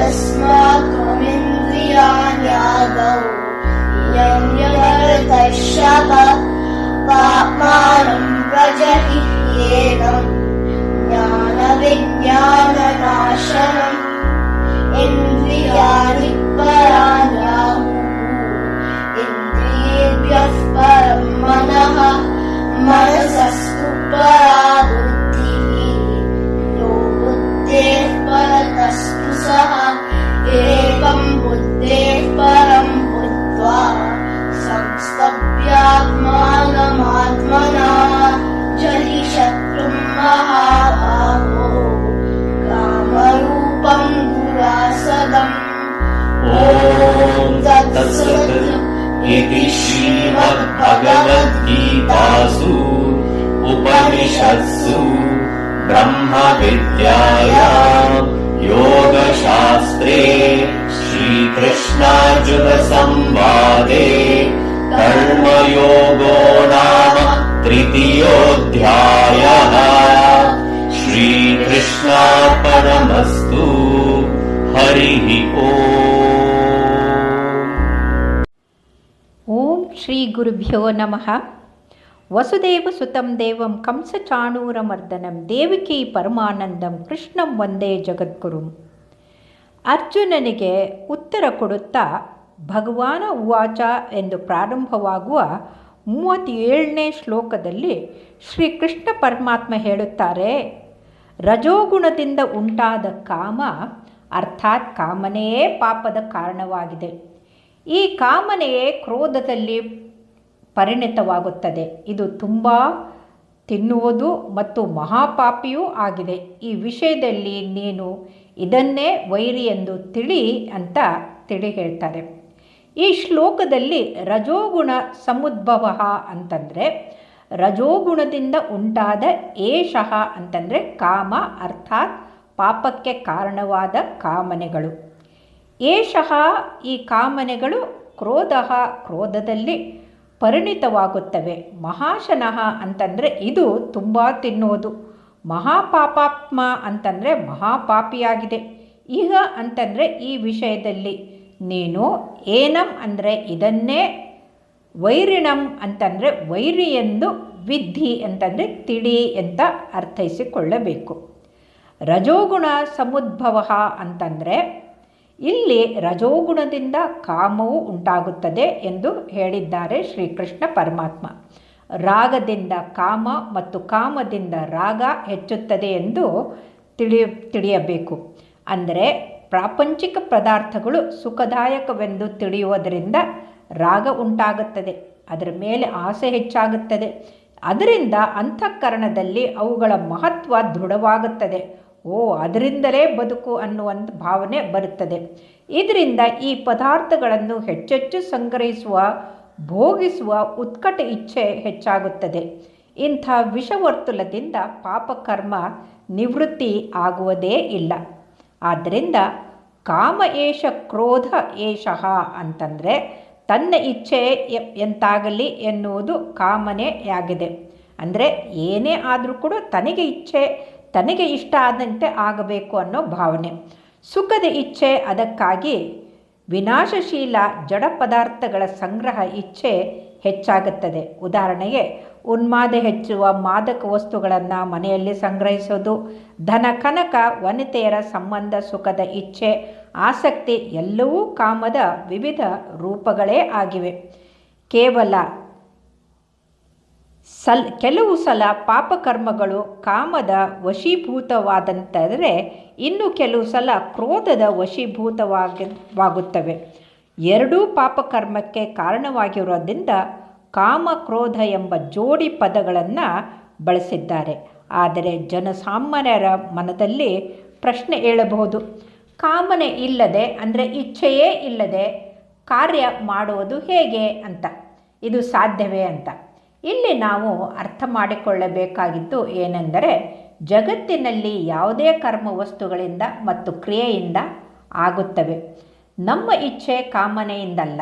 यस्मात्त्वमिन्द्रियाण्यादौ यम्यवर्तश्यप पाप्मानं व्रजति ह्येनं ज्ञानविज्ञाननाशनम् इन्द्रियाणि पराण्याहुः इन्द्रियेभ्यः परं मनः मनसस्तु परा बुद्धिः यो बुद्धेः परतस्तु सः एवं बुद्धेः परं बुद्ध्वा संस्तभ्यात्मानमात्मना जहि शत्रुं महाबाहो कामरूपं दुरासदम् ॐ तत्सत् इति श्रीमद्भगवद्गीतासु उपनिषत्सु ब्रह्मविद्यायां योगशास्त्रे श्रीकृष्णार्जुनसंवादे कर्मयोगो नाम तृतीयोऽध्यायः। श्रीकृष्णार्पणमस्तु। हरिः ಓಂ ಶ್ರೀ ಗುರುಭ್ಯೋ ನಮಃ. ವಸುದೇವ ಸುತಂ ದೇವಂ ಕಂಸಚಾಣೂರಮರ್ದನಂ ದೇವಕಿ ಪರಮಾನಂದಂ ಕೃಷ್ಣಂ ವಂದೇ ಜಗದ್ಗುರುಂ. ಅರ್ಜುನನಿಗೆ ಉತ್ತರ ಕೊಡುತ್ತಾ ಭಗವಾನ ಉವಾಚ ಎಂದು ಪ್ರಾರಂಭವಾಗುವ 37ನೇ ಶ್ಲೋಕದಲ್ಲಿ ಶ್ರೀಕೃಷ್ಣ ಪರಮಾತ್ಮ ಹೇಳುತ್ತಾರೆ, ರಜೋಗುಣದಿಂದ ಉಂಟಾದ ಕಾಮ ಅರ್ಥಾತ್ ಕಾಮನೆಯೇ ಪಾಪದ ಕಾರಣವಾಗಿದೆ. ಈ ಕಾಮನೆಯೇ ಕ್ರೋಧದಲ್ಲಿ ಪರಿಣತವಾಗುತ್ತದೆ. ಇದು ತುಂಬ ತಿನ್ನುವುದು ಮತ್ತು ಮಹಾಪಾಪಿಯೂ ಆಗಿದೆ. ಈ ವಿಷಯದಲ್ಲಿ ನೀನು ಇದನ್ನೇ ವೈರಿ ಎಂದು ತಿಳಿ ಅಂತ ಹೇಳ್ತಾರೆ. ಈ ಶ್ಲೋಕದಲ್ಲಿ ರಜೋಗುಣ ಸಮುದ್ಭವ ಅಂತಂದರೆ ರಜೋಗುಣದಿಂದ ಉಂಟಾದ ಏಷಃ ಅಂತಂದರೆ ಕಾಮ ಅರ್ಥಾತ್ ಪಾಪಕ್ಕೆ ಕಾರಣವಾದ ಕಾಮನೆಗಳು. ಏಷಃ ಈ ಕಾಮನೆಗಳು ಕ್ರೋಧದಲ್ಲಿ ಪರಿಣಿತವಾಗುತ್ತವೆ. ಮಹಾಶನಃ ಅಂತಂದರೆ ಇದು ತುಂಬ ತಿನ್ನುವುದು. ಮಹಾಪಾಪಾತ್ಮ ಅಂತಂದರೆ ಮಹಾಪಾಪಿಯಾಗಿದೆ. ಈಗ ಅಂತಂದರೆ ಈ ವಿಷಯದಲ್ಲಿ ನೀನು ಏನಂ ಅಂದರೆ ಇದನ್ನೇ ವೈರಿಣಂ ಅಂತಂದರೆ ವೈರಿ ಎಂದು ವಿದ್ಧಿ ಅಂತಂದರೆ ತಿಳಿ ಅಂತ ಅರ್ಥೈಸಿಕೊಳ್ಳಬೇಕು. ರಜೋಗುಣ ಸಮುದ್ಭವ ಅಂತಂದರೆ ಇಲ್ಲಿ ರಜೋಗುಣದಿಂದ ಕಾಮವು ಉಂಟಾಗುತ್ತದೆ ಎಂದು ಹೇಳಿದ್ದಾರೆ ಶ್ರೀಕೃಷ್ಣ ಪರಮಾತ್ಮ. ರಾಗದಿಂದ ಕಾಮ ಮತ್ತು ಕಾಮದಿಂದ ರಾಗ ಹೆಚ್ಚುತ್ತದೆ ಎಂದು ತಿಳಿಯಬೇಕು. ಅಂದರೆ ಪ್ರಾಪಂಚಿಕ ಪದಾರ್ಥಗಳು ಸುಖದಾಯಕವೆಂದು ತಿಳಿಯುವುದರಿಂದ ರಾಗ ಉಂಟಾಗುತ್ತದೆ, ಅದರ ಮೇಲೆ ಆಸೆ ಹೆಚ್ಚಾಗುತ್ತದೆ. ಅದರಿಂದ ಅಂತಃಕರಣದಲ್ಲಿ ಅವುಗಳ ಮಹತ್ವ ದೃಢವಾಗುತ್ತದೆ. ಅದರಿಂದಲೇ ಬದುಕು ಅನ್ನುವಂಥ ಭಾವನೆ ಬರುತ್ತದೆ. ಇದರಿಂದ ಈ ಪದಾರ್ಥಗಳನ್ನು ಹೆಚ್ಚೆಚ್ಚು ಸಂಗ್ರಹಿಸುವ ಭೋಗಿಸುವ ಉತ್ಕಟ ಇಚ್ಛೆ ಹೆಚ್ಚಾಗುತ್ತದೆ. ಇಂಥ ವಿಷವರ್ತುಲದಿಂದ ಪಾಪಕರ್ಮ ನಿವೃತ್ತಿ ಆಗುವುದೇ ಇಲ್ಲ. ಆದ್ದರಿಂದ ಕಾಮ ಏಷ ಕ್ರೋಧ ಏಷಃ ಅಂತಂದರೆ ತನ್ನ ಇಚ್ಛೆ ಎಂತಾಗಲಿ ಎನ್ನುವುದು ಕಾಮನೆಯಾಗಿದೆ. ಅಂದರೆ ಏನೇ ಆದರೂ ಕೂಡ ತನಗೆ ಇಷ್ಟ ಆದಂತೆ ಆಗಬೇಕು ಅನ್ನೋ ಭಾವನೆ. ಸುಖದ ಇಚ್ಛೆ ಅದಕ್ಕಾಗಿ ವಿನಾಶಶೀಲ ಜಡ ಪದಾರ್ಥಗಳ ಸಂಗ್ರಹ ಇಚ್ಛೆ ಹೆಚ್ಚಾಗುತ್ತದೆ. ಉದಾಹರಣೆಗೆ ಉನ್ಮಾದ ಹೆಚ್ಚುವ ಮಾದಕ ವಸ್ತುಗಳನ್ನು ಮನೆಯಲ್ಲಿ ಸಂಗ್ರಹಿಸೋದು, ಧನ ಕನಕ ವನಿತೆಯರ ಸಂಬಂಧ, ಸುಖದ ಇಚ್ಛೆ, ಆಸಕ್ತಿ ಎಲ್ಲವೂ ಕಾಮದ ವಿವಿಧ ರೂಪಗಳೇ ಆಗಿವೆ. ಕೆಲವು ಸಲ ಪಾಪಕರ್ಮಗಳು ಕಾಮದ ವಶೀಭೂತವಾದಂತಾದರೆ ಇನ್ನು ಕೆಲವು ಸಲ ಕ್ರೋಧದ ವಶೀಭೂತವಾಗುತ್ತವೆ. ಎರಡೂ ಪಾಪಕರ್ಮಕ್ಕೆ ಕಾರಣವಾಗಿರೋದ್ರಿಂದ ಕಾಮ ಕ್ರೋಧ ಎಂಬ ಜೋಡಿ ಪದಗಳನ್ನು ಬಳಸಿದ್ದಾರೆ. ಆದರೆ ಜನಸಾಮಾನ್ಯರ ಮನದಲ್ಲಿ ಪ್ರಶ್ನೆ ಏಳಬಹುದು, ಕಾಮನೆ ಇಲ್ಲದೆ ಅಂದರೆ ಇಚ್ಛೆಯೇ ಇಲ್ಲದೆ ಕಾರ್ಯ ಮಾಡುವುದು ಹೇಗೆ ಅಂತ, ಇದು ಸಾಧ್ಯವೇ ಅಂತ. ಇಲ್ಲಿ ನಾವು ಅರ್ಥ ಮಾಡಿಕೊಳ್ಳಬೇಕಾಗಿದ್ದು ಏನೆಂದರೆ, ಜಗತ್ತಿನಲ್ಲಿ ಯಾವುದೇ ಕರ್ಮ ವಸ್ತುಗಳಿಂದ ಮತ್ತು ಕ್ರಿಯೆಯಿಂದ ಆಗುತ್ತವೆ. ನಮ್ಮ ಇಚ್ಛೆ ಕಾಮನೆಯಿಂದಲ್ಲ.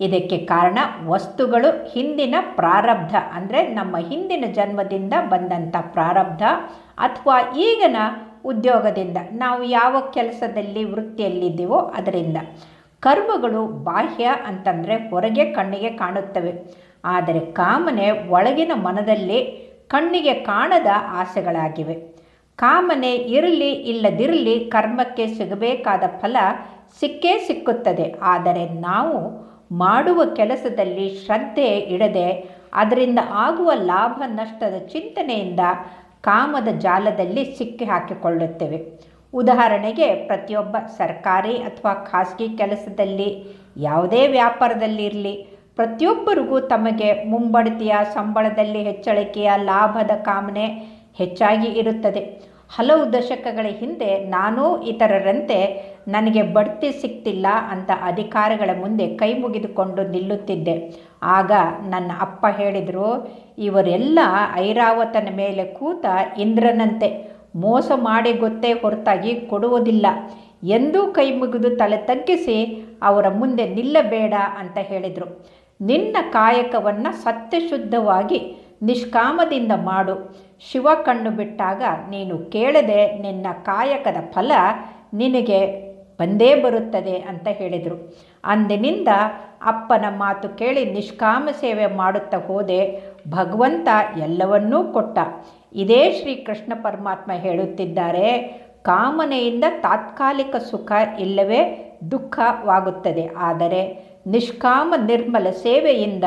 ಇದಕ್ಕೆ ಕಾರಣ ವಸ್ತುಗಳು ಹಿಂದಿನ ಪ್ರಾರಬ್ಧ, ಅಂದರೆ ನಮ್ಮ ಹಿಂದಿನ ಜನ್ಮದಿಂದ ಬಂದಂಥ ಪ್ರಾರಬ್ಧ ಅಥವಾ ಈಗಿನ ಉದ್ಯೋಗದಿಂದ, ನಾವು ಯಾವ ಕೆಲಸದಲ್ಲಿ ವೃತ್ತಿಯಲ್ಲಿದ್ದೀವೋ ಅದರಿಂದ. ಕರ್ಮಗಳು ಬಾಹ್ಯ ಅಂತಂದರೆ ಹೊರಗೆ ಕಣ್ಣಿಗೆ ಕಾಣುತ್ತವೆ. ಆದರೆ ಕಾಮನೆ ಒಳಗಿನ ಮನದಲ್ಲಿ ಕಣ್ಣಿಗೆ ಕಾಣದ ಆಸೆಗಳಾಗಿವೆ. ಕಾಮನೆ ಇರಲಿ ಇಲ್ಲದಿರಲಿ ಕರ್ಮಕ್ಕೆ ಸಿಗಬೇಕಾದ ಫಲ ಸಿಕ್ಕೇ ಸಿಕ್ಕುತ್ತದೆ. ಆದರೆ ನಾವು ಮಾಡುವ ಕೆಲಸದಲ್ಲಿ ಶ್ರದ್ಧೆ ಇಡದೆ ಅದರಿಂದ ಆಗುವ ಲಾಭ ನಷ್ಟದ ಚಿಂತನೆಯಿಂದ ಕಾಮದ ಜಾಲದಲ್ಲಿ ಸಿಕ್ಕಿ ಹಾಕಿಕೊಳ್ಳುತ್ತೇವೆ. ಉದಾಹರಣೆಗೆ, ಪ್ರತಿಯೊಬ್ಬ ಸರ್ಕಾರಿ ಅಥವಾ ಖಾಸಗಿ ಕೆಲಸದಲ್ಲಿ, ಯಾವುದೇ ವ್ಯಾಪಾರದಲ್ಲಿರಲಿ, ಪ್ರತಿಯೊಬ್ಬರಿಗೂ ತಮಗೆ ಮುಂಬಡ್ತಿಯ, ಸಂಬಳದಲ್ಲಿ ಹೆಚ್ಚಳಿಕೆಯ, ಲಾಭದ ಕಾಮನೆ ಹೆಚ್ಚಾಗಿ ಇರುತ್ತದೆ. ಹಲವು ದಶಕಗಳ ಹಿಂದೆ ನಾನೂ ಇತರರಂತೆ ನನಗೆ ಬಡ್ತಿ ಸಿಗ್ತಿಲ್ಲ ಅಂತ ಅಧಿಕಾರಿಗಳ ಮುಂದೆ ಕೈ ಮುಗಿದುಕೊಂಡು ನಿಲ್ಲುತ್ತಿದ್ದೆ. ಆಗ ನನ್ನ ಅಪ್ಪ ಹೇಳಿದರು, ಇವರೆಲ್ಲ ಐರಾವತನ ಮೇಲೆ ಕೂತ ಇಂದ್ರನಂತೆ, ಮೋಸ ಮಾಡಿ ಗೊತ್ತೇ ಹೊರತಾಗಿ ಕೊಡುವುದಿಲ್ಲ. ಎಂದೂ ಕೈ ಮುಗಿದು ತಲೆ ತಗ್ಗಿಸಿ ಅವರ ಮುಂದೆ ನಿಲ್ಲಬೇಡ ಅಂತ ಹೇಳಿದರು. ನಿನ್ನ ಕಾಯಕವನ್ನು ಸತ್ಯಶುದ್ಧವಾಗಿ ನಿಷ್ಕಾಮದಿಂದ ಮಾಡು. ಶಿವ ಕಣ್ಣು ಬಿಟ್ಟಾಗ ನೀನು ಕೇಳದೆ ನಿನ್ನ ಕಾಯಕದ ಫಲ ನಿನಗೆ ಬಂದೇ ಬರುತ್ತದೆ ಅಂತ ಹೇಳಿದರು. ಅಂದಿನಿಂದ ಅಪ್ಪನ ಮಾತು ಕೇಳಿ ನಿಷ್ಕಾಮ ಸೇವೆ ಮಾಡುತ್ತಾ ಹೋದೆ. ಭಗವಂತ ಎಲ್ಲವನ್ನೂ ಕೊಟ್ಟ. ಇದೇ ಶ್ರೀಕೃಷ್ಣ ಪರಮಾತ್ಮ ಹೇಳುತ್ತಿದ್ದಾರೆ, ಕಾಮನೆಯಿಂದ ತಾತ್ಕಾಲಿಕ ಸುಖ ಇಲ್ಲವೇ ದುಃಖವಾಗುತ್ತದೆ. ಆದರೆ ನಿಷ್ಕಾಮ ನಿರ್ಮಲ ಸೇವೆಯಿಂದ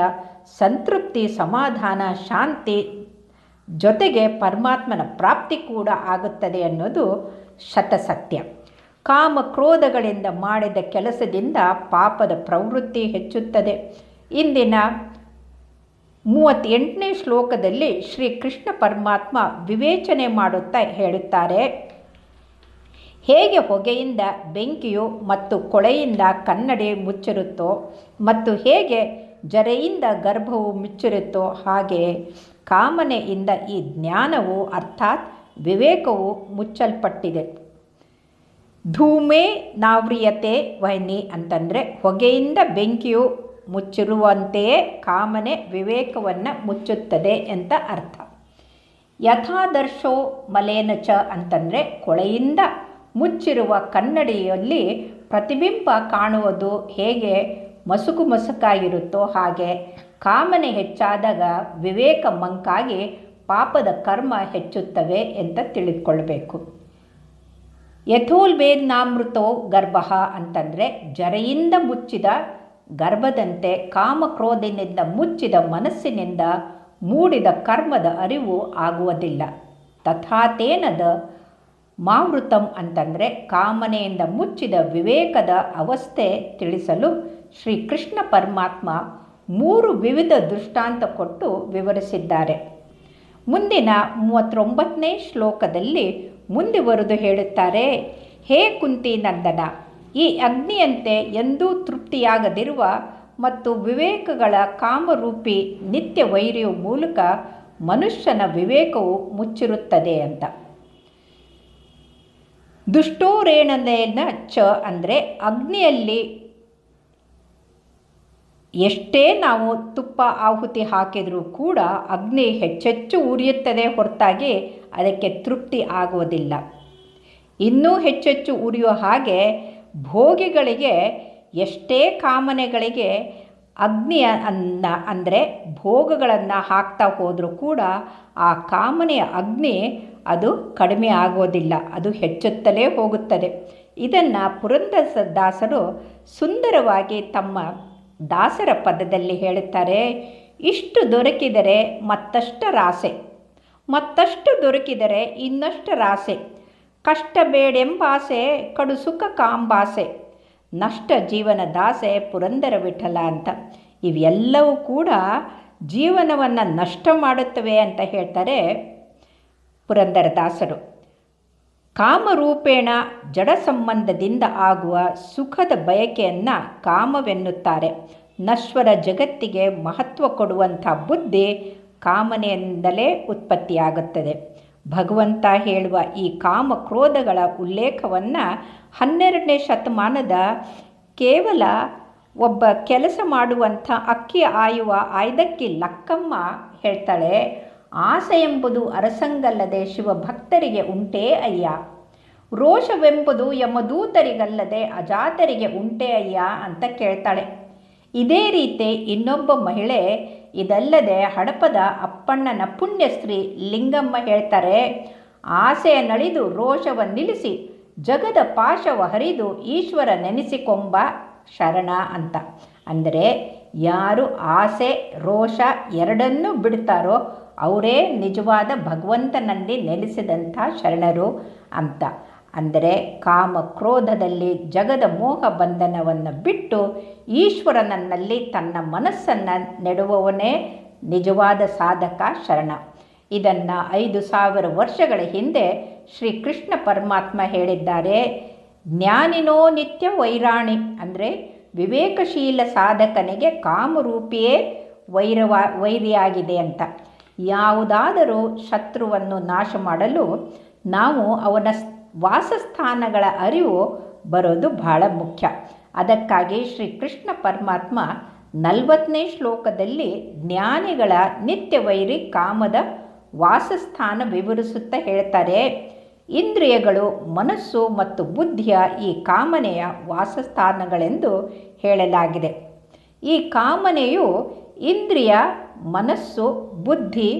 ಸಂತೃಪ್ತಿ, ಸಮಾಧಾನ, ಶಾಂತಿ ಜೊತೆಗೆ ಪರಮಾತ್ಮನ ಪ್ರಾಪ್ತಿ ಕೂಡ ಆಗುತ್ತದೆ ಅನ್ನೋದು ಶತಸತ್ಯ. ಕಾಮ ಕ್ರೋಧಗಳಿಂದ ಮಾಡಿದ ಕೆಲಸದಿಂದ ಪಾಪದ ಪ್ರವೃತ್ತಿ ಹೆಚ್ಚುತ್ತದೆ. ಇಂದಿನ 38ನೇ ಶ್ಲೋಕದಲ್ಲಿ ಶ್ರೀಕೃಷ್ಣ ಪರಮಾತ್ಮ ವಿವೇಚನೆ ಮಾಡುತ್ತಾ ಹೇಳುತ್ತಾರೆ, ಹೇಗೆ ಹೊಗೆಯಿಂದ ಬೆಂಕಿಯು ಮತ್ತು ಕೊಳೆಯಿಂದ ಕನ್ನಡಿ ಮುಚ್ಚಿರುತ್ತೋ ಮತ್ತು ಹೇಗೆ ಜರೆಯಿಂದ ಗರ್ಭವು ಮುಚ್ಚಿರುತ್ತೋ ಹಾಗೆ ಕಾಮನೆಯಿಂದ ಈ ಜ್ಞಾನವು ಅರ್ಥಾತ್ ವಿವೇಕವು ಮುಚ್ಚಲ್ಪಟ್ಟಿದೆ. ಧೂಮೇ ನಾವ್ರಿಯತೆ ವಹ್ನಿ ಅಂತಂದರೆ ಹೊಗೆಯಿಂದ ಬೆಂಕಿಯು ಮುಚ್ಚಿರುವಂತೆಯೇ ಕಾಮನೆ ವಿವೇಕವನ್ನು ಮುಚ್ಚುತ್ತದೆ ಅಂತ ಅರ್ಥ. ಯಥಾದರ್ಶೋ ಮಲೇನ ಚ ಅಂತಂದರೆ ಕೊಳೆಯಿಂದ ಮುಚ್ಚಿರುವ ಕನ್ನಡಿಯಲ್ಲಿ ಪ್ರತಿಬಿಂಬ ಕಾಣುವುದು ಹೇಗೆ ಮಸುಕಾಗಿರುತ್ತೋ ಹಾಗೆ ಕಾಮನೆ ಹೆಚ್ಚಾದಾಗ ವಿವೇಕ ಮಂಕಾಗಿ ಪಾಪದ ಕರ್ಮ ಹೆಚ್ಚುತ್ತವೆ ಅಂತ ತಿಳಿದುಕೊಳ್ಬೇಕು. ಯಥೋಲ್ವೇದ್ನಾಮೃತೋ ಗರ್ಭ ಅಂತಂದರೆ ಜರೆಯಿಂದ ಮುಚ್ಚಿದ ಗರ್ಭದಂತೆ ಕಾಮಕ್ರೋಧದಿಂದ ಮುಚ್ಚಿದ ಮನಸ್ಸಿನಿಂದ ಮೂಡಿದ ಕರ್ಮದ ಅರಿವು ಆಗುವುದಿಲ್ಲ. ತಥಾತೇನದ ಮಾವೃತಂ ಅಂತಂದರೆ ಕಾಮನೆಯಿಂದ ಮುಚ್ಚಿದ ವಿವೇಕದ ಅವಸ್ಥೆ ತಿಳಿಸಲು ಶ್ರೀಕೃಷ್ಣ ಪರಮಾತ್ಮ 3 ವಿವಿಧ ದೃಷ್ಟಾಂತ ಕೊಟ್ಟು ವಿವರಿಸಿದ್ದಾರೆ. ಮುಂದಿನ 39ನೇ ಶ್ಲೋಕದಲ್ಲಿ ಮುಂದುವರೆದು ಹೇಳುತ್ತಾರೆ, ಹೇ ಕುಂತಿ ನಂದನ, ಈ ಅಗ್ನಿಯಂತೆ ಎಂದೂ ತೃಪ್ತಿಯಾಗದಿರುವ ಮತ್ತು ವಿವೇಕಗಳ ಕಾಮರೂಪಿ ನಿತ್ಯ ವೈರಿಯ ಮೂಲಕ ಮನುಷ್ಯನ ವಿವೇಕವು ಮುಚ್ಚಿರುತ್ತದೆ ಅಂತ. ದುಷ್ಟೋರೇಣನೇನ ಚ ಅಂದರೆ ಅಗ್ನಿಯಲ್ಲಿ ಎಷ್ಟೇ ನಾವು ತುಪ್ಪ ಆಹುತಿ ಹಾಕಿದರೂ ಕೂಡ ಅಗ್ನಿ ಹೆಚ್ಚೆಚ್ಚು ಉರಿಯುತ್ತದೆ ಹೊರತಾಗಿ ಅದಕ್ಕೆ ತೃಪ್ತಿ ಆಗುವುದಿಲ್ಲ. ಇನ್ನೂ ಹೆಚ್ಚೆಚ್ಚು ಉರಿಯುವ ಹಾಗೆ ಭೋಗಿಗಳಿಗೆ ಎಷ್ಟೇ ಕಾಮನೆಗಳಿಗೆ ಅಗ್ನಿಯ ಅಂದರೆ ಭೋಗಗಳನ್ನು ಹಾಕ್ತಾ ಹೋದರೂ ಕೂಡ ಆ ಕಾಮನೆಯ ಅಗ್ನಿ ಅದು ಕಡಿಮೆ ಆಗೋದಿಲ್ಲ, ಅದು ಹೆಚ್ಚುತ್ತಲೇ ಹೋಗುತ್ತದೆ. ಇದನ್ನು ಪುರಂದರದಾಸರು ಸುಂದರವಾಗಿ ತಮ್ಮ ದಾಸರ ಪದದಲ್ಲಿ ಹೇಳುತ್ತಾರೆ, ಇಷ್ಟು ದೊರಕಿದರೆ ಮತ್ತಷ್ಟರಾಸೆ, ಮತ್ತಷ್ಟು ದೊರಕಿದರೆ ಇನ್ನಷ್ಟರಾಸೆ, ಕಷ್ಟ ಬೇಡೆಂಬಾಸೆ ಕಡು ಸುಖ ಕಾಂಬಾಸೆ, ನಷ್ಟ ಜೀವನದಾಸೆ ಪುರಂದರ ವಿಠಲ ಅಂತ. ಇವೆಲ್ಲವೂ ಕೂಡ ಜೀವನವನ್ನು ನಷ್ಟ ಮಾಡುತ್ತವೆ ಅಂತ ಹೇಳ್ತಾರೆ ಪುರಂದರದಾಸರು. ಕಾಮರೂಪೇಣ ಜಡ ಸಂಬಂಧದಿಂದ ಆಗುವ ಸುಖದ ಬಯಕೆಯನ್ನು ಕಾಮವೆನ್ನುತ್ತಾರೆ. ನಶ್ವರ ಜಗತ್ತಿಗೆ ಮಹತ್ವ ಕೊಡುವಂಥ ಬುದ್ಧಿ ಕಾಮನೆಯಿಂದಲೇ ಉತ್ಪತ್ತಿಯಾಗುತ್ತದೆ. ಭಗವಂತ ಹೇಳುವ ಈ ಕಾಮ ಕ್ರೋಧಗಳ ಉಲ್ಲೇಖವನ್ನು 12ನೇ ಶತಮಾನದ ಕೇವಲ ಒಬ್ಬ ಕೆಲಸ ಮಾಡುವಂಥ ಅಕ್ಕಿ ಆಯುವ ಆಯ್ದಕ್ಕಿ ಲಕ್ಕಮ್ಮ ಹೇಳ್ತಾಳೆ, ಆಸೆ ಎಂಬುದು ಅರಸಂಗಲ್ಲದೆ ಶಿವಭಕ್ತರಿಗೆ ಉಂಟೇ ಅಯ್ಯ. ರೋಷವೆಂಬುದು ಯಮದೂತರಿಗಲ್ಲದೆ ಅಜಾತರಿಗೆ ಉಂಟೆ ಅಯ್ಯ ಅಂತ ಕೇಳ್ತಾಳೆ. ಇದೇ ರೀತಿ ಇನ್ನೊಬ್ಬ ಮಹಿಳೆ, ಇದಲ್ಲದೆ ಹಡಪದ ಅಪ್ಪಣ್ಣನ ಪುಣ್ಯಶ್ರೀ ಲಿಂಗಮ್ಮ ಹೇಳ್ತಾರೆ, ಆಸೆಯ ನಳಿದು ರೋಷವ ನಿಲ್ಲಿಸಿ ಜಗದ ಪಾಶವ ಹರಿದು ಈಶ್ವರ ನೆನೆಸಿಕೊಂಬ ಶರಣ ಅಂತ. ಅಂದರೆ ಯಾರು ಆಸೆ ರೋಷ ಎರಡನ್ನೂ ಬಿಡ್ತಾರೋ ಅವರೇ ನಿಜವಾದ ಭಗವಂತನಲ್ಲಿ ನೆಲೆಸಿದಂಥ ಶರಣರು ಅಂತ. ಅಂದರೆ ಕಾಮ ಕ್ರೋಧದಲ್ಲಿ ಜಗದ ಮೋಹ ಬಂಧನವನ್ನು ಬಿಟ್ಟು ಈಶ್ವರನಲ್ಲಿ ತನ್ನ ಮನಸ್ಸನ್ನು ನೆಡುವವನೇ ನಿಜವಾದ ಸಾಧಕ ಶರಣ. ಇದನ್ನು 5000 ವರ್ಷಗಳ ಹಿಂದೆ ಶ್ರೀಕೃಷ್ಣ ಪರಮಾತ್ಮ ಹೇಳಿದ್ದಾರೆ. ಜ್ಞಾನಿನೋ ನಿತ್ಯ ವೈರಾಣಿ, ಅಂದರೆ ವಿವೇಕಶೀಲ ಸಾಧಕನಿಗೆ ಕಾಮರೂಪಿಯೇ ವೈರಿಯಾಗಿದೆ ಅಂತ. ಯಾವುದಾದರೂ ಶತ್ರುವನ್ನು ನಾಶ ಮಾಡಲು ನಾವು ಅವನ ವಾಸಸ್ಥಾನಗಳ ಅರಿವು ಬರೋದು ಬಹಳ ಮುಖ್ಯ. ಅದಕ್ಕಾಗಿ ಶ್ರೀಕೃಷ್ಣ ಪರಮಾತ್ಮ 40ನೇ ಶ್ಲೋಕದಲ್ಲಿ ಜ್ಞಾನಿಗಳ ನಿತ್ಯ ವೈರಿ ಕಾಮದ ವಾಸಸ್ಥಾನ ವಿವರಿಸುತ್ತಾ ಹೇಳ್ತಾರೆ. ಇಂದ್ರಿಯಗಳು ಮನಸ್ಸು ಮತ್ತು ಬುದ್ಧಿಯ ಈ ಕಾಮನೆಯ ವಾಸಸ್ಥಾನಗಳೆಂದು ಹೇಳಲಾಗಿದೆ. ಈ ಕಾಮನೆಯು ಇಂದ್ರಿಯ ಮನಸ್ಸು ಬುದ್ಧಿ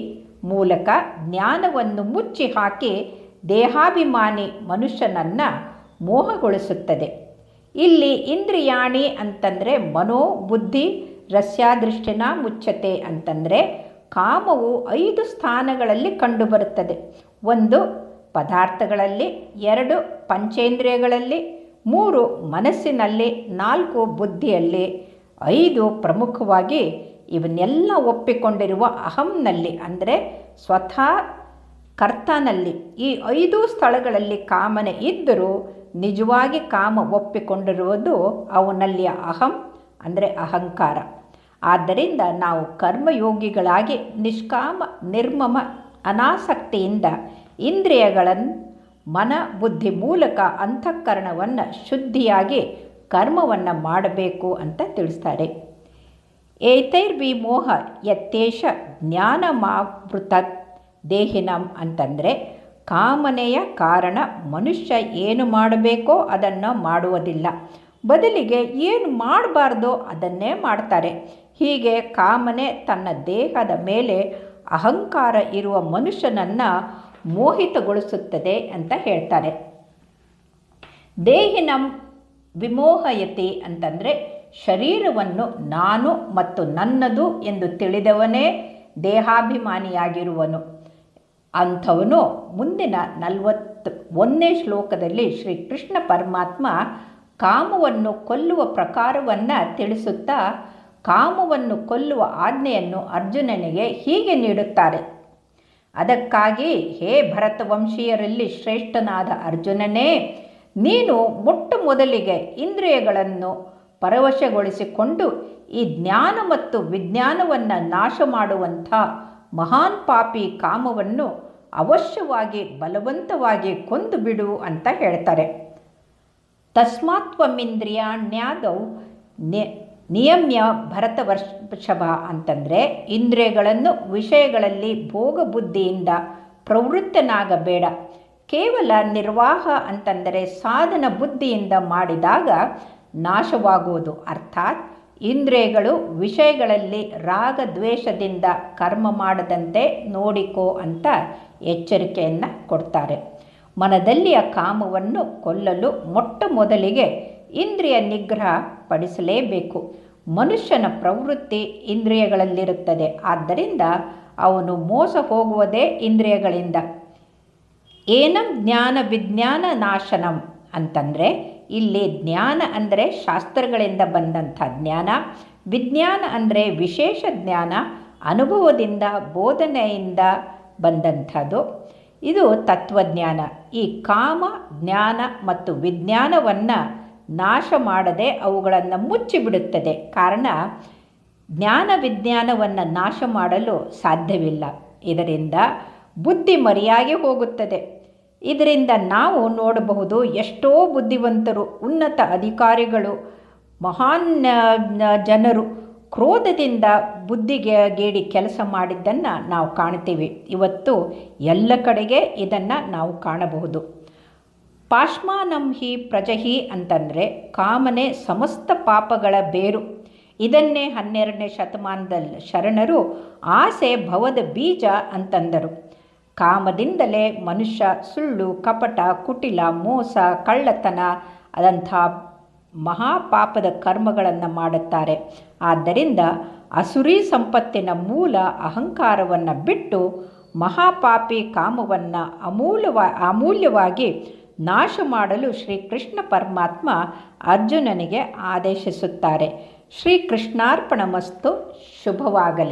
ಮೂಲಕ ಜ್ಞಾನವನ್ನು ಮುಚ್ಚಿ ಹಾಕಿ ದೇಹಾಭಿಮಾನಿ ಮನುಷ್ಯನನ್ನು ಮೋಹಗೊಳಿಸುತ್ತದೆ. ಇಲ್ಲಿ ಇಂದ್ರಿಯಾಣಿ ಅಂತಂದರೆ ಮನೋ ಬುದ್ಧಿ ರಸ್ಯಾದೃಷ್ಟಿನ ಮುಚ್ಚತೆ ಅಂತಂದರೆ ಕಾಮವು 5 ಸ್ಥಾನಗಳಲ್ಲಿ ಕಂಡುಬರುತ್ತದೆ. 1 ಪದಾರ್ಥಗಳಲ್ಲಿ, 2 ಪಂಚೇಂದ್ರಿಯಗಳಲ್ಲಿ, 3 ಮನಸ್ಸಿನಲ್ಲಿ, 4 ಬುದ್ಧಿಯಲ್ಲಿ, 5 ಪ್ರಮುಖವಾಗಿ ಇವನ್ನೆಲ್ಲ ಒಪ್ಪಿಕೊಂಡಿರುವ ಅಹಂನಲ್ಲಿ ಅಂದರೆ ಸ್ವತಃ ಕರ್ತನಲ್ಲಿ. ಈ 5 ಸ್ಥಳಗಳಲ್ಲಿ ಕಾಮನೆ ಇದ್ದರೂ ನಿಜವಾಗಿ ಕಾಮ ಒಪ್ಪಿಕೊಂಡಿರುವುದು ಅವನಲ್ಲಿಯ ಅಹಂ ಅಂದರೆ ಅಹಂಕಾರ. ಆದ್ದರಿಂದ ನಾವು ಕರ್ಮಯೋಗಿಗಳಾಗಿ ನಿಷ್ಕಾಮ ನಿರ್ಮಮ ಅನಾಸಕ್ತಿಯಿಂದ ಇಂದ್ರಿಯಗಳನ್ನು ಮನ ಬುದ್ಧಿ ಮೂಲಕ ಅಂತಃಕರಣವನ್ನು ಶುದ್ಧಿಯಾಗಿ ಕರ್ಮವನ್ನು ಮಾಡಬೇಕು ಅಂತ ತಿಳಿಸ್ತಾರೆ. ಏತೈರ್ವಿಮೋಹ ಯತ್ತೇಷ ಜ್ಞಾನಮಾವೃತ ದೇಹಿನಂ ಅಂತಂದರೆ ಕಾಮನೆಯ ಕಾರಣ ಮನುಷ್ಯ ಏನು ಮಾಡಬೇಕೋ ಅದನ್ನು ಮಾಡುವುದಿಲ್ಲ, ಬದಲಿಗೆ ಏನು ಮಾಡಬಾರ್ದೋ ಅದನ್ನೇ ಮಾಡ್ತಾರೆ. ಹೀಗೆ ಕಾಮನೆ ತನ್ನ ದೇಹದ ಮೇಲೆ ಅಹಂಕಾರ ಇರುವ ಮನುಷ್ಯನನ್ನು ಮೋಹಿತಗೊಳಿಸುತ್ತದೆ ಅಂತ ಹೇಳ್ತಾರೆ. ದೇಹಿನಂ ವಿಮೋಹಯತಿ ಅಂತಂದರೆ ಶರೀರವನ್ನು ನಾನು ಮತ್ತು ನನ್ನದು ಎಂದು ತಿಳಿದವನೇ ದೇಹಾಭಿಮಾನಿಯಾಗಿರುವನು. ಅಂಥವನು ಮುಂದಿನ 41ನೇ ಶ್ಲೋಕದಲ್ಲಿ ಶ್ರೀಕೃಷ್ಣ ಪರಮಾತ್ಮ ಕಾಮವನ್ನು ಕೊಲ್ಲುವ ಪ್ರಕಾರವನ್ನು ತಿಳಿಸುತ್ತಾ ಕಾಮವನ್ನು ಕೊಲ್ಲುವ ಆಜ್ಞೆಯನ್ನು ಅರ್ಜುನನಿಗೆ ಹೀಗೆ ನೀಡುತ್ತಾರೆ. ಅದಕ್ಕಾಗಿ ಹೇ ಭರತವಂಶೀಯರಲ್ಲಿ ಶ್ರೇಷ್ಠನಾದ ಅರ್ಜುನನೇ, ನೀನು ಮೊಟ್ಟ ಮೊದಲಿಗೆ ಇಂದ್ರಿಯಗಳನ್ನು ಪರವಶಗೊಳಿಸಿಕೊಂಡು ಈ ಜ್ಞಾನ ಮತ್ತು ವಿಜ್ಞಾನವನ್ನು ನಾಶ ಮಾಡುವಂಥ ಮಹಾನ್ ಪಾಪಿ ಕಾಮವನ್ನು ಅವಶ್ಯವಾಗಿ ಬಲವಂತವಾಗಿ ಕೊಂದು ಬಿಡು ಅಂತ ಹೇಳ್ತಾರೆ. ತಸ್ಮಾತ್ವಮಿಂದ್ರಿಯಾಣ್ಯಾದೌ ನಿಯಮ್ಯ ಭರತವರ್ಷಭ ಅಂತಂದರೆ ಇಂದ್ರಿಯಗಳನ್ನು ವಿಷಯಗಳಲ್ಲಿ ಭೋಗ ಬುದ್ಧಿಯಿಂದ ಪ್ರವೃತ್ತನಾಗಬೇಡ. ಕೇವಲ ನಿರ್ವಾಹ ಅಂತಂದರೆ ಸಾಧನ ಬುದ್ಧಿಯಿಂದ ಮಾಡಿದಾಗ ನಾಶವಾಗುವುದು. ಅರ್ಥಾತ್ ಇಂದ್ರಿಯಗಳು ವಿಷಯಗಳಲ್ಲಿ ರಾಗ ದ್ವೇಷದಿಂದ ಕರ್ಮ ಮಾಡದಂತೆ ನೋಡಿಕೋ ಅಂತ ಎಚ್ಚರಿಕೆಯನ್ನು ಕೊಡ್ತಾರೆ. ಮನದಲ್ಲಿಯ ಕಾಮವನ್ನು ಕೊಲ್ಲಲು ಮೊಟ್ಟ ಮೊದಲಿಗೆ ಇಂದ್ರಿಯ ನಿಗ್ರಹ ಪಡಿಸಲೇಬೇಕು. ಮನುಷ್ಯನ ಪ್ರವೃತ್ತಿ ಇಂದ್ರಿಯಗಳಲ್ಲಿರುತ್ತದೆ. ಆದ್ದರಿಂದ ಅವನು ಮೋಸ ಹೋಗುವುದೇ ಇಂದ್ರಿಯಗಳಿಂದ. ಏನಂ ಜ್ಞಾನ ವಿಜ್ಞಾನ ನಾಶನಂ ಅಂತಂದರೆ ಇಲ್ಲಿ ಜ್ಞಾನ ಅಂದರೆ ಶಾಸ್ತ್ರಗಳಿಂದ ಬಂದಂಥ ಜ್ಞಾನ, ವಿಜ್ಞಾನ ಅಂದರೆ ವಿಶೇಷ ಜ್ಞಾನ, ಅನುಭವದಿಂದ ಬೋಧನೆಯಿಂದ ಬಂದಂಥದ್ದು. ಇದು ತತ್ವಜ್ಞಾನ. ಈ ಕಾಮ ಜ್ಞಾನ ಮತ್ತು ವಿಜ್ಞಾನವನ್ನು ನಾಶ ಮಾಡದೆ ಅವುಗಳನ್ನು ಮುಚ್ಚಿಬಿಡುತ್ತದೆ. ಕಾರಣ ಜ್ಞಾನ ವಿಜ್ಞಾನವನ್ನು ನಾಶ ಮಾಡಲು ಸಾಧ್ಯವಿಲ್ಲ. ಇದರಿಂದ ಬುದ್ಧಿ ಮರೆಯಾಗಿ ಹೋಗುತ್ತದೆ. ಇದರಿಂದ ನಾವು ನೋಡಬಹುದು, ಎಷ್ಟೋ ಬುದ್ಧಿವಂತರು, ಉನ್ನತ ಅಧಿಕಾರಿಗಳು, ಮಹಾನ್ ಜನರು ಕ್ರೋಧದಿಂದ ಬುದ್ಧಿಗೇಡಿ ಕೆಲಸ ಮಾಡಿದ್ದನ್ನು ನಾವು ಕಾಣ್ತೀವಿ. ಇವತ್ತು ಎಲ್ಲ ಕಡೆಗೆ ಇದನ್ನು ನಾವು ಕಾಣಬಹುದು. ಪಾಶ್ಮಾನಂ ಹಿ ಪ್ರಜಹಿ ಅಂತಂದರೆ ಕಾಮನೆ ಸಮಸ್ತ ಪಾಪಗಳ ಬೇರು. ಇದನ್ನೇ 12ನೇ ಶತಮಾನದಲ್ಲಿ ಶರಣರು ಆಸೆ ಭವದ ಬೀಜ ಅಂತಂದರು. ಕಾಮದಿಂದಲೇ ಮನುಷ್ಯ ಸುಳ್ಳು, ಕಪಟ, ಕುಟಿಲ, ಮೋಸ, ಕಳ್ಳತನ ಅದಂಥ ಮಹಾಪಾಪದ ಕರ್ಮಗಳನ್ನು ಮಾಡುತ್ತಾರೆ. ಆದ್ದರಿಂದ ಅಸುರಿ ಸಂಪತ್ತಿನ ಮೂಲ ಅಹಂಕಾರವನ್ನು ಬಿಟ್ಟು ಮಹಾಪಾಪಿ ಕಾಮವನ್ನು ಅಮೂಲ್ಯವಾಗಿ ನಾಶ ಮಾಡಲು ಶ್ರೀಕೃಷ್ಣ ಪರಮಾತ್ಮ ಅರ್ಜುನನಿಗೆ ಆದೇಶಿಸುತ್ತಾರೆ. ಶ್ರೀಕೃಷ್ಣಾರ್ಪಣಮಸ್ತು. ಶುಭವಾಗಲಿ.